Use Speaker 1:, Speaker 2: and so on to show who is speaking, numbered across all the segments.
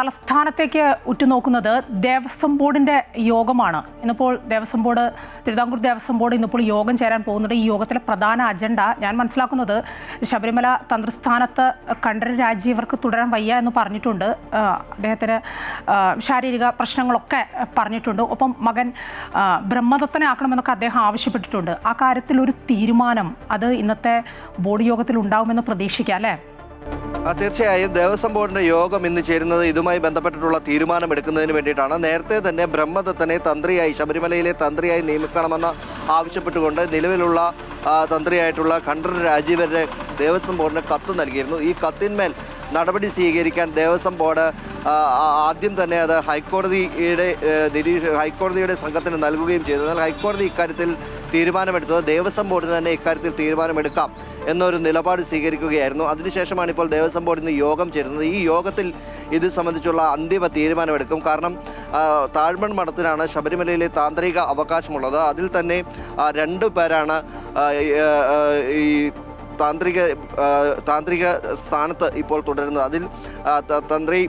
Speaker 1: തലസ്ഥാനത്തേക്ക് ഉറ്റുനോക്കുന്നത് ദേവസ്വം ബോർഡിൻ്റെ യോഗമാണ്. ഇന്നിപ്പോൾ ദേവസ്വം ബോർഡ്, തിരുവിതാംകൂർ ദേവസ്വം ബോർഡ് ഇന്നിപ്പോൾ യോഗം ചേരാൻ പോകുന്നുണ്ട്. ഈ യോഗത്തിലെ പ്രധാന അജണ്ട ഞാൻ മനസ്സിലാക്കുന്നത് ശബരിമല തന്ത്രസ്ഥാനത്ത് കണ്ഠരര് രാജീവർക്ക് തുടരാൻ വയ്യ എന്ന് പറഞ്ഞിട്ടുണ്ട്. അദ്ദേഹത്തിന് ശാരീരിക പ്രശ്നങ്ങളൊക്കെ പറഞ്ഞിട്ടുണ്ട്. ഒപ്പം മകൻ ബ്രഹ്മദത്തനെ ആക്കണമെന്നൊക്കെ അദ്ദേഹം ആവശ്യപ്പെട്ടിട്ടുണ്ട്. ആ കാര്യത്തിൽ ഒരു തീരുമാനം അത് ഇന്നത്തെ ബോർഡ് യോഗത്തിൽ ഉണ്ടാകുമെന്ന് പ്രതീക്ഷിക്കാം അല്ലേ?
Speaker 2: തീർച്ചയായും ദേവസ്വം ബോർഡിന്റെ യോഗം ഇന്ന് ചേരുന്നത് ഇതുമായി ബന്ധപ്പെട്ടിട്ടുള്ള തീരുമാനമെടുക്കുന്നതിന് വേണ്ടിയിട്ടാണ്. നേരത്തെ തന്നെ ബ്രഹ്മദത്തനെ തന്ത്രിയായി, ശബരിമലയിലെ തന്ത്രിയായി നിയമിക്കണമെന്ന് ആവശ്യപ്പെട്ടുകൊണ്ട് നിലവിലുള്ള തന്ത്രിയായിട്ടുള്ള കണ്ഠരര് രാജീവരെ ദേവസ്വം ബോർഡിന് കത്ത് നൽകിയിരുന്നു. ഈ കത്തിന്മേൽ നടപടി സ്വീകരിക്കാൻ ദേവസ്വം ബോർഡ് ആദ്യം തന്നെ അത് ഹൈക്കോടതിയുടെ സംഘത്തിന് നൽകുകയും ചെയ്തു. എന്നാൽ ഹൈക്കോടതി ഇക്കാര്യത്തിൽ തീരുമാനമെടുത്തത് ദേവസ്വം ബോർഡിന് തന്നെ ഇക്കാര്യത്തിൽ തീരുമാനമെടുക്കാം എന്നൊരു നിലപാട് സ്വീകരിക്കുകയായിരുന്നു. അതിനുശേഷമാണ് ഇപ്പോൾ ദേവസ്വം ബോർഡിൽ നിന്ന് യോഗം ചേരുന്നത്. ഈ യോഗത്തിൽ ഇത് സംബന്ധിച്ചുള്ള അന്തിമ തീരുമാനമെടുക്കും. കാരണം താഴ്മൺ മഠത്തിനാണ് ശബരിമലയിലെ താന്ത്രിക അവകാശമുള്ളത്. അതിൽ തന്നെ 2 പേരാണ് ഈ താന്ത്രിക സ്ഥാനത്ത് ഇപ്പോൾ തുടരുന്നത്. അതിൽ തന്ത്രി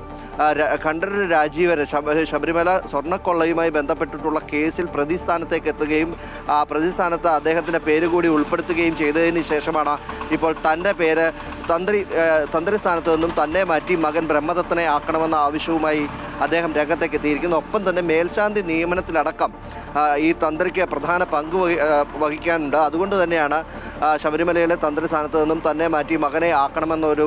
Speaker 2: കണ്ഠരര് രാജീവരെ ശബരിമല സ്വർണ്ണക്കൊള്ളയുമായി ബന്ധപ്പെട്ടിട്ടുള്ള കേസിൽ പ്രതിസ്ഥാനത്തേക്ക് എത്തുകയും ആ പ്രതിസ്ഥാനത്ത് അദ്ദേഹത്തിൻ്റെ പേര് കൂടി ഉൾപ്പെടുത്തുകയും ചെയ്തതിന് ശേഷമാണ് ഇപ്പോൾ തൻ്റെ പേര് തന്ത്രി സ്ഥാനത്ത് നിന്നും തന്നെ മാറ്റി മകൻ ബ്രഹ്മദത്തനെ ആക്കണമെന്ന ആവശ്യവുമായി അദ്ദേഹം രംഗത്തേക്ക് എത്തിയിരിക്കുന്നു. ഒപ്പം തന്നെ മേൽശാന്തി നിയമനത്തിലടക്കം ഈ തന്ത്രിക്ക് പ്രധാന പങ്ക് വഹിക്കാനുണ്ട്. അതുകൊണ്ട് തന്നെയാണ് ശബരിമലയിലെ തന്ത്രി സ്ഥാനത്ത് നിന്നും തന്നെ മാറ്റി മകനെ ആക്കണമെന്നൊരു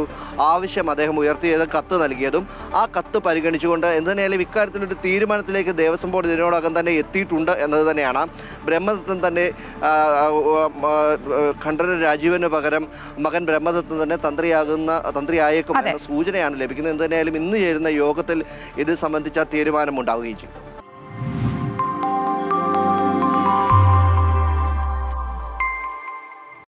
Speaker 2: ആവശ്യം അദ്ദേഹം ഉയർത്തിയതും കത്ത് നൽകിയതും. ആ കത്ത് പരിഗണിച്ചുകൊണ്ട് എന്തിനായാലും ഇക്കാര്യത്തിലൊരു തീരുമാനത്തിലേക്ക് ദേവസ്വം ബോർഡ് ഇതിനോടകം തന്നെ എത്തിയിട്ടുണ്ട് എന്നത് തന്നെയാണ്. ബ്രഹ്മദത്തൻ തന്നെ കണ്ഠരര് രാജീവന് പകരം മകൻ ബ്രഹ്മദത്തൻ തന്നെ തന്ത്രിയായേക്കും എന്ന സൂചനയാണ് ലഭിക്കുന്നത്. എന്തിനായാലും ഇന്ന് ചേരുന്ന യോഗത്തിൽ ഇത് സംബന്ധിച്ച തീരുമാനമുണ്ടാവുകയും ചെയ്യും.